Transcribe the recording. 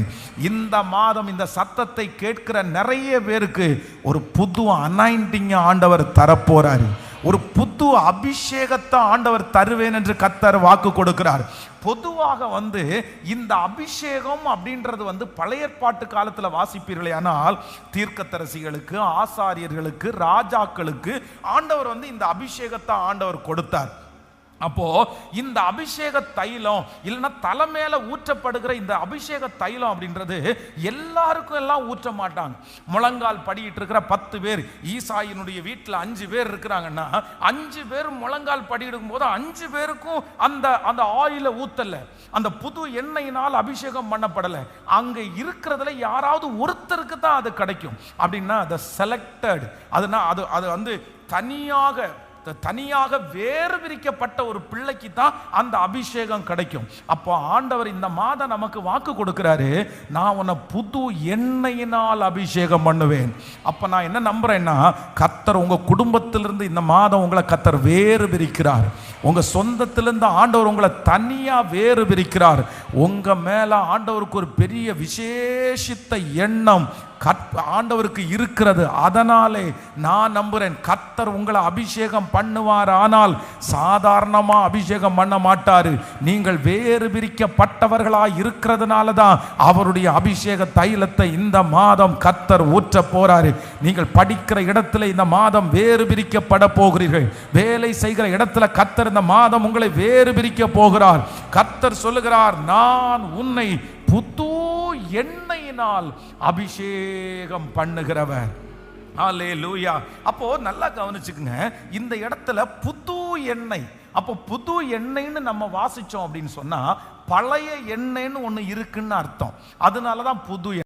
பண்ணுவேன். இந்த மாதம் இந்த சத்தத்தை கேட்கிற நிறைய பேருக்கு ஒரு புது அனாயிண்டிங் ஆண்டவர் தரப்போறாரு. ஒரு புது அபிஷேகத்தை ஆண்டவர் தருவேன் என்று கர்த்தர் வாக்கு கொடுக்கிறார். பொதுவாக இந்த அபிஷேகம் அப்படின்றது பழைய ஏற்பாட்டு காலத்தில் வாசிப்பீர்களே, ஆனால் தீர்க்கதரிசிகளுக்கு, ஆசாரியர்களுக்கு, ராஜாக்களுக்கு ஆண்டவர் இந்த அபிஷேகத்தை ஆண்டவர் கொடுத்தார். அப்போ இந்த அபிஷேக தைலம் இல்லைன்னா தலைமையில ஊற்றப்படுகிற இந்த அபிஷேக தைலம் அப்படின்றது எல்லாருக்கும் எல்லாம் ஊற்ற மாட்டாங்க. முழங்கால் படியிட்டு இருக்கிற 10 பேர், ஈசாயினுடைய வீட்டில் 5 பேர் இருக்கிறாங்கன்னா 5 பேர் முழங்கால் படியிடும் போது 5 பேருக்கும் அந்த ஆயில ஊத்தல, அந்த புது எண்ணெயினால் அபிஷேகம் பண்ணப்படலை. அங்க இருக்கிறதுல யாராவது ஒருத்தருக்கு தான் அது கிடைக்கும். அப்படின்னா அது செலக்டட், அது தனியாக வேறு பிரிக்கப்பட்ட ஒரு பிள்ளைக்கு தான் அந்த அபிஷேகம் கிடைக்கும். அப்போ ஆண்டவர் இந்த மாதம் நமக்கு வாக்கு கொடுக்கிறாரு, நான் உன்னை புது எண்ணெயினால் அபிஷேகம் பண்ணுவேன். அப்ப நான் என்ன நம்புறேன்னா, கர்த்தர் உங்க குடும்பத்திலிருந்து இந்த மாதம் உங்களை கர்த்தர் வேறு பிரிக்கிறார். உங்க சொந்தத்திலிருந்து ஆண்டவர் உங்களை தனியா வேறு பிரிக்கிறார். உங்க மேல ஆண்டவருக்கு ஒரு பெரிய விசேஷித்த எண்ணம் ஆண்டவருக்கு இருக்கிறது. அதனாலே நான் நம்புறேன், கர்த்தர் உங்களை அபிஷேகம் பண்ணுவார். ஆனால் சாதாரணமா அபிஷேகம் பண்ண மாட்டாரு. நீங்கள் வேறு பிரிக்கப்பட்டவர்களாய் இருக்கிறதுனால தான் அவருடைய அபிஷேக தைலத்தை இந்த மாதம் கர்த்தர் ஊற்ற போறாரு. நீங்கள் படிக்கிற இடத்துல இந்த மாதம் வேறு பிரிக்கப்பட போகிறீர்கள். வேலை செய்கிற இடத்துல கர்த்தர் இந்த மாதம் உங்களை வேறு பிரிக்க போகிறார். கர்த்தர் சொல்லுகிறார், நான் உன்னை புது எண்ணெயினால் அபிஷேகம் பண்ணுகிறவர். ஹல்லேலூயா. அப்போ நல்லா கவனிச்சுக்குங்க, இந்த இடத்துல புது எண்ணெய். அப்போ புது எண்ணெய்னு நம்ம வாசிச்சோம் அப்படின்னு சொன்னா பழைய எண்ணெய்னு ஒண்ணு இருக்குன்னு அர்த்தம். அதனாலதான் புது